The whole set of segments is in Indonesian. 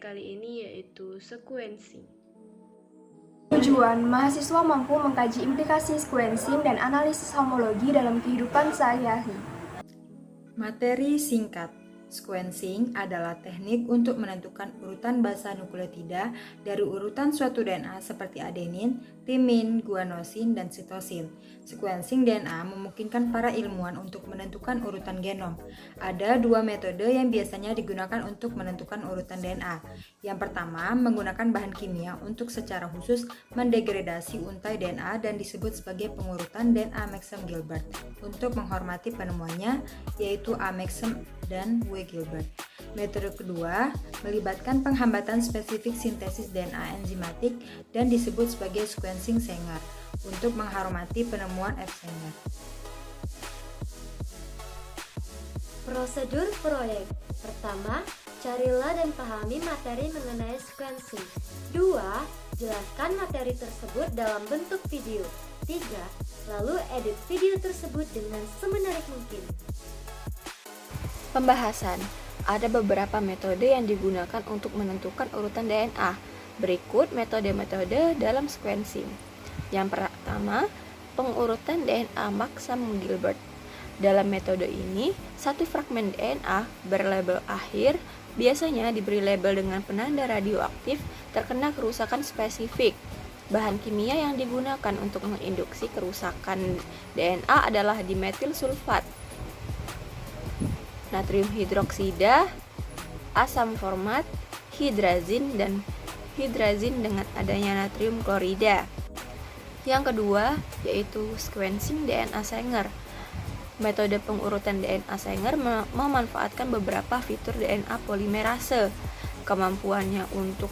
kali ini yaitu sequencing. Tujuan, mahasiswa mampu mengkaji implikasi sequencing dan analisis homologi dalam kehidupan sehari-hari. Materi singkat. Sequencing adalah teknik untuk menentukan urutan basa nukleotida dari urutan suatu DNA seperti adenin, timin, guanosin, dan sitosin. Sequencing DNA memungkinkan para ilmuwan untuk menentukan urutan genom. Ada dua metode yang biasanya digunakan untuk menentukan urutan DNA. Yang pertama, menggunakan bahan kimia untuk secara khusus mendegradasi untai DNA dan disebut sebagai pengurutan DNA Maxam-Gilbert untuk menghormati penemuannya, yaitu A. Maxam dan W. Gilbert. Metode kedua melibatkan penghambatan spesifik sintesis DNA enzimatik dan disebut sebagai sequencing Sanger untuk menghormati penemuan F. Sanger. Prosedur proyek. Pertama, carilah dan pahami materi mengenai sequencing. 2. Jelaskan materi tersebut dalam bentuk video. 3. Lalu edit video tersebut dengan semenarik mungkin. Pembahasan. Ada beberapa metode yang digunakan untuk menentukan urutan DNA. Berikut metode-metode dalam sequencing. Yang pertama, pengurutan DNA Maxam-Gilbert. Dalam metode ini, satu fragmen DNA berlabel akhir biasanya diberi label dengan penanda radioaktif terkena kerusakan spesifik. Bahan kimia yang digunakan untuk menginduksi kerusakan DNA adalah dimetil sulfat, natrium hidroksida, asam format, hidrazin, dan hidrazin dengan adanya natrium klorida. Yang kedua yaitu sequencing DNA Sanger. Metode pengurutan DNA Sanger memanfaatkan beberapa fitur DNA polimerase. Kemampuannya untuk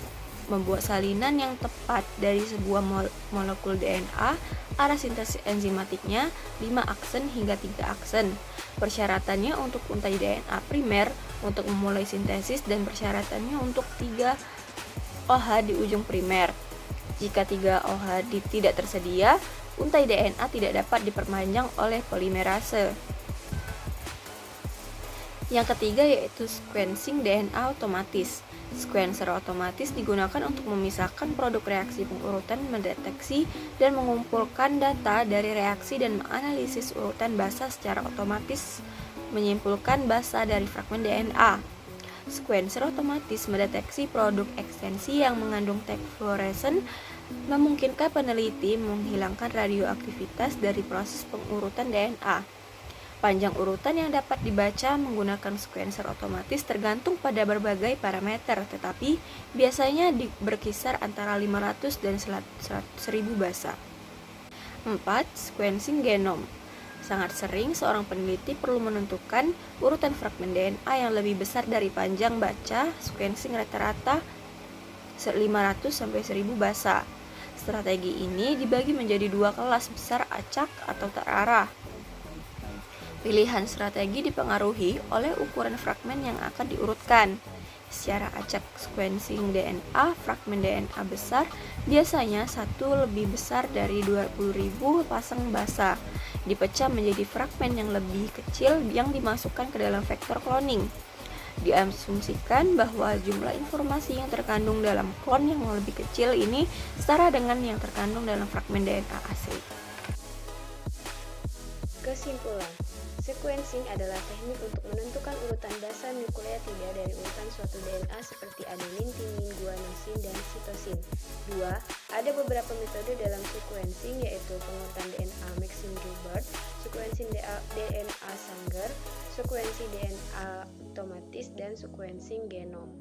membuat salinan yang tepat dari sebuah molekul DNA, arah sintesis enzimatiknya 5 aksen hingga 3 aksen. Persyaratannya untuk untai DNA primer untuk memulai sintesis dan persyaratannya untuk 3 OH di ujung primer. Jika 3 OH tidak tersedia, untai DNA tidak dapat diperpanjang oleh polimerase. Yang ketiga yaitu sequencing DNA otomatis. Sequencer otomatis digunakan untuk memisahkan produk reaksi pengurutan, mendeteksi dan mengumpulkan data dari reaksi dan menganalisis urutan basa secara otomatis, menyimpulkan basa dari fragmen DNA. Sequencer otomatis mendeteksi produk ekstensi yang mengandung tag fluoresen, memungkinkan peneliti menghilangkan radioaktivitas dari proses pengurutan DNA. Panjang urutan yang dapat dibaca menggunakan sequencer otomatis tergantung pada berbagai parameter, tetapi biasanya berkisar antara 500 dan 1000 basa. 4. Sequencing genom. Sangat sering seorang peneliti perlu menentukan urutan fragmen DNA yang lebih besar dari panjang baca sequencing rata-rata 500 sampai 1000 basa. Strategi ini dibagi menjadi dua kelas besar, acak atau terarah. Pilihan strategi dipengaruhi oleh ukuran fragmen yang akan diurutkan. Secara acak sequencing DNA, fragmen DNA besar biasanya satu lebih besar dari 20.000 pasang basa, dipecah menjadi fragmen yang lebih kecil yang dimasukkan ke dalam vektor cloning. Diasumsikan bahwa jumlah informasi yang terkandung dalam klon yang lebih kecil ini setara dengan yang terkandung dalam fragmen DNA asli. Kesimpulan, sequencing adalah teknik untuk menentukan urutan basa nukleotida dari urutan suatu DNA seperti adenin, timin, guanosin, dan sitosin. 2. Ada beberapa metode dalam sequencing yaitu pengurutan DNA Maxam-Gilbert, sequencing DNA Sanger, sequencing DNA otomatis, dan sequencing genom.